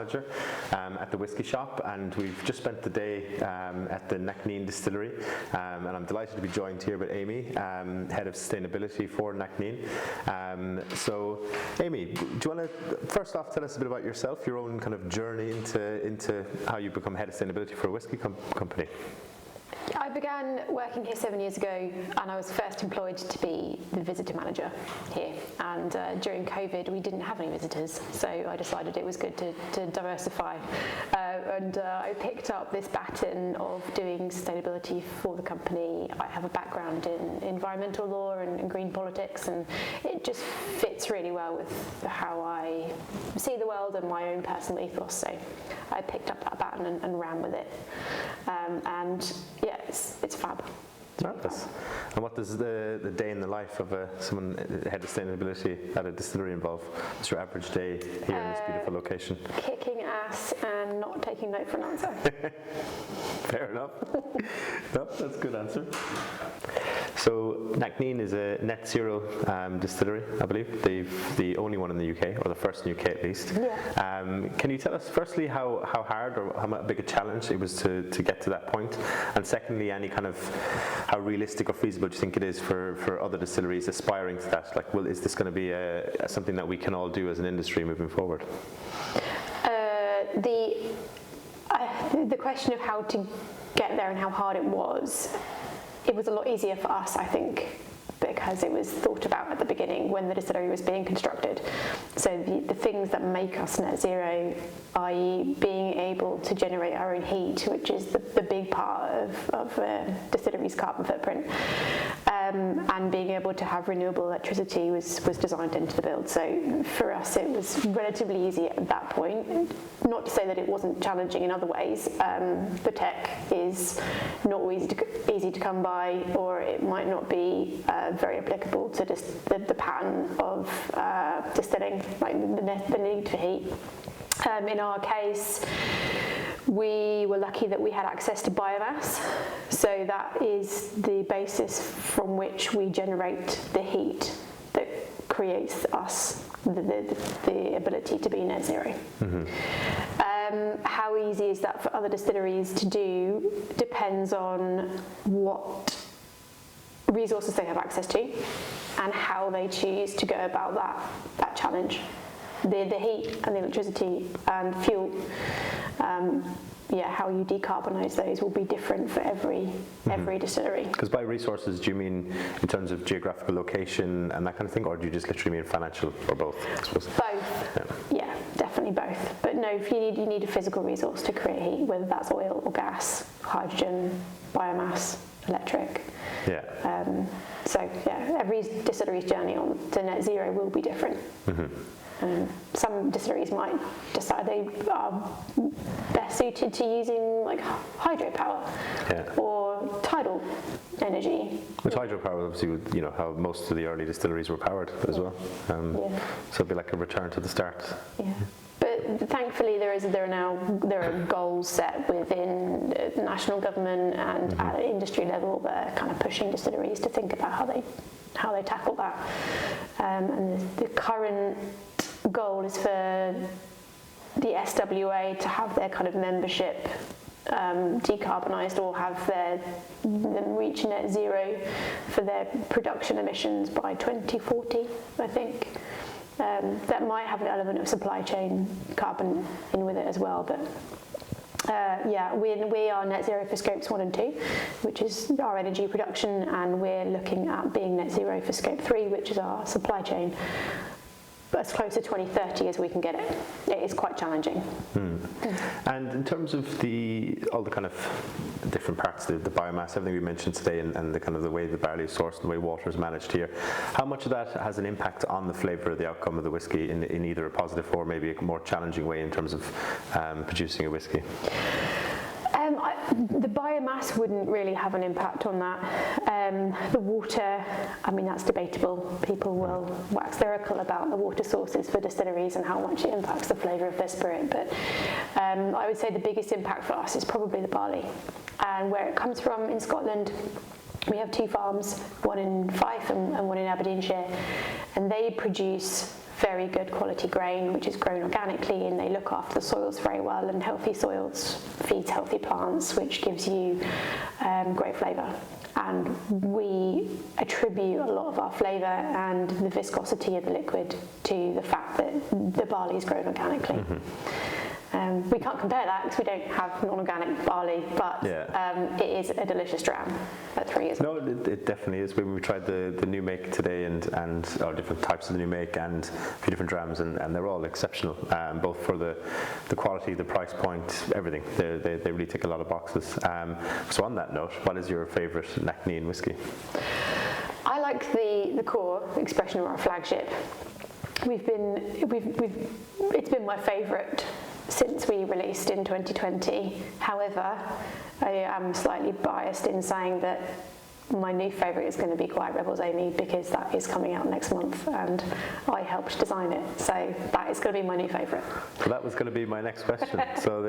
manager at the Whisky shop, and we've just spent the day at the Nc'nean distillery, and I'm delighted to be joined here with Amy, Head of Sustainability for Nc'nean. So Amy, do you want to first off tell us a bit about yourself, your own kind of journey into how you become Head of Sustainability for a whisky company? I began working here 7 years ago, and I was first employed to be the visitor manager here. And during COVID, we didn't have any visitors, so I decided it was good to diversify. And I picked up this baton of doing sustainability for the company. I have a background in environmental law and green politics, and it just fits really well with how I see the world and my own personal ethos. So I picked up that baton and ran with it. And yeah, it's fab. Marvellous. And what does the day in the life of someone head of sustainability at a distillery involve? What's your average day here in this beautiful location? Kicking ass and not taking no for an answer. Fair enough. No, that's a good answer. So Nc'nean is a net zero distillery, I believe. The only one in the UK, or the first in the UK at least. Yeah. Can you tell us firstly how hard or how big a challenge it was to get to that point? And secondly, any kind of how realistic or feasible do you think it is for other distilleries aspiring to that? Like, is this going to be something that we can all do as an industry moving forward? The question of how to get there and how hard it was a lot easier for us, I think, because it was thought about at the beginning when the distillery was being constructed. So the things that make us net zero, i.e. being able to generate our own heat, which is the big part of a distillery's carbon footprint, and being able to have renewable electricity was designed into the build. So for us it was relatively easy at that point. Not to say that it wasn't challenging in other ways. The tech is not easy to come by, or it might not be very applicable to the pattern of distilling, like the need for heat. In our case, we were lucky that we had access to biomass, so that is the basis from which we generate the heat that creates us the ability to be net zero. Mm-hmm. How easy is that for other distilleries to do depends on what resources they have access to and how they choose to go about that challenge. The heat and the electricity and fuel, how you decarbonise those will be different for every distillery. Because by resources, do you mean in terms of geographical location and that kind of thing, or do you just literally mean financial, or both, I suppose? Both. Yeah, definitely both. But no, if you need a physical resource to create heat, whether that's oil or gas, hydrogen, biomass, electric. Yeah. Every distillery's journey on to net zero will be different. Mm-hmm. Some distilleries might decide they are best suited to using like hydropower or tidal energy. Which hydropower obviously would, how most of the early distilleries were powered as well. So it'd be like a return to the start. Yeah. But thankfully there are goals set within the national government and at the industry level that are kind of pushing distilleries to think about how they tackle that. And the current goal is for the SWA to have their kind of membership decarbonised, or have them reach net zero for their production emissions by 2040, I think. That might have an element of supply chain carbon in with it as well, but we are net zero for scopes 1 and 2, which is our energy production, and we're looking at being net zero for scope 3, which is our supply chain, as close to 2030 as we can get it. It is quite challenging. And in terms of all the kind of different parts, the biomass, everything we mentioned today, and the kind of the way the barley is sourced and the way water is managed here, how much of that has an impact on the flavour of the outcome of the whisky in either a positive or maybe a more challenging way in terms of producing a whisky? The biomass wouldn't really have an impact on that. The water, that's debatable. People will wax lyrical about the water sources for distilleries and how much it impacts the flavour of their spirit, but I would say the biggest impact for us is probably the barley. And where it comes from in Scotland, we have 2 farms, one in Fife and one in Aberdeenshire, and they produce very good quality grain, which is grown organically, and they look after the soils very well, and healthy soils feeds healthy plants, which gives you great flavour. And we attribute a lot of our flavour and the viscosity of the liquid to the fact that the barley is grown organically. We can't compare that because we don't have non-organic barley, but it is a delicious dram at 3 years old. No, it definitely is. We tried the new make today and or different types of the new make and a few different drams, and they're all exceptional, both for the quality, the price point, everything. They really tick a lot of boxes. So on that note, what is your favourite Nc'nean whiskey? I like the core expression of our flagship. It's been my favourite since we released in 2020. However, I am slightly biased in saying that my new favourite is going to be Quiet Rebels Amy, because that is coming out next month and I helped design it, so that is going to be my new favourite. So that was going to be my next question. So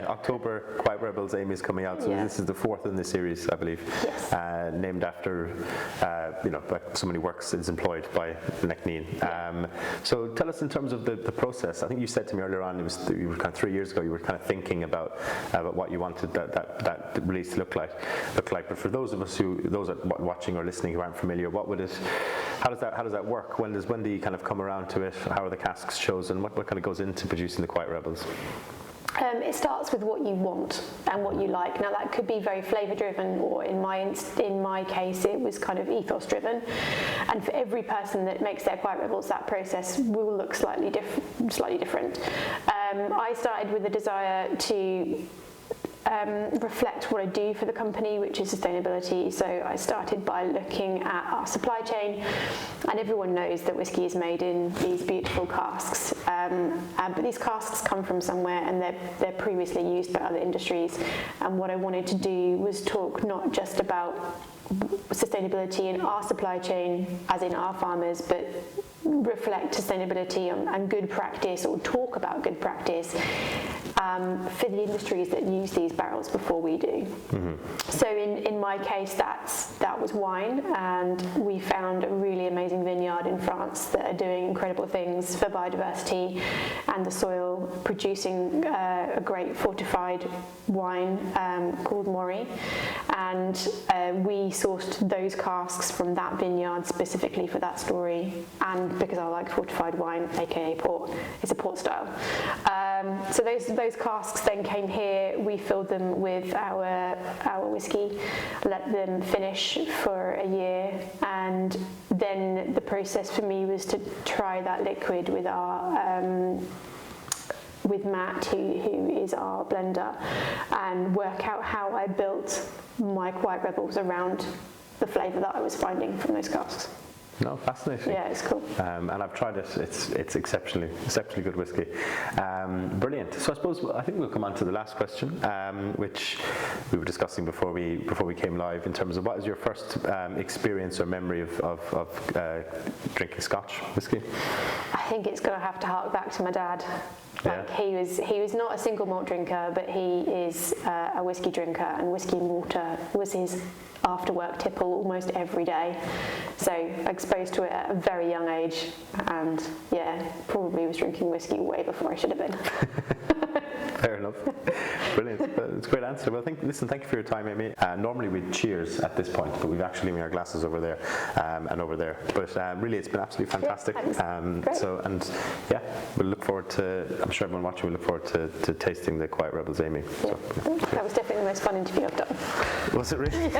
October, Quiet Rebels Amy is coming out, so this is the 4th in the series, I believe. Yes. Named after so many works is employed by Nc'nean. So tell us in terms of the process. I think you said to me earlier on, you were kind of 3 years ago, you were kind of thinking about what you wanted that release to look like. But for those of us those watching or listening who aren't familiar, how does that work? When do you kind of come around to it? How are the casks chosen? What kind of goes into producing the Quiet Rebels? It starts with what you want and what you like. Now that could be very flavour driven, or in my case it was kind of ethos driven. And for every person that makes their Quiet Rebels, that process will look slightly different. I started with a desire to reflect what I do for the company, which is sustainability. So I started by looking at our supply chain, and everyone knows that whiskey is made in these beautiful casks, but these casks come from somewhere, and they're previously used by other industries. And what I wanted to do was talk not just about sustainability in our supply chain, as in our farmers, but reflect sustainability and good practice, or talk about good practice for the industries that use these barrels before we do. So in my case, that was wine, and we found a really amazing vineyard in France that are doing incredible things for biodiversity and the soil, producing a great fortified wine called Maury, and we sourced those casks from that vineyard specifically for that story, and because I like fortified wine, aka port, it's a port style. So those casks then came here. We filled them with our whiskey, let them finish for a year, and then the process for me was to try that liquid with with Matt, who is our blender, and work out how I built my Quiet Rebels around the flavour that I was finding from those casks. No, fascinating. Yeah, it's cool. And I've tried it. It's exceptionally good whiskey. Brilliant. So I think we'll come on to the last question, which we were discussing before we came live, in terms of what is your first experience or memory of drinking Scotch whiskey? I think it's going to have to hark back to my dad. Like, he was not a single malt drinker, but he is a whiskey drinker, and whiskey and water was his after work tipple almost every day. So exposed to it at a very young age, and probably was drinking whiskey way before I should have been. Fair enough. Brilliant. It's a great answer. Well, thank you for your time, Amy. Normally we'd cheers at this point, but we've actually got our glasses over there and over there. But really, it's been absolutely fantastic. We'll look forward to, I'm sure everyone watching will look forward to tasting the Quiet Rebels, Amy. Yeah. So, that was definitely the most fun interview I've done. Was it really?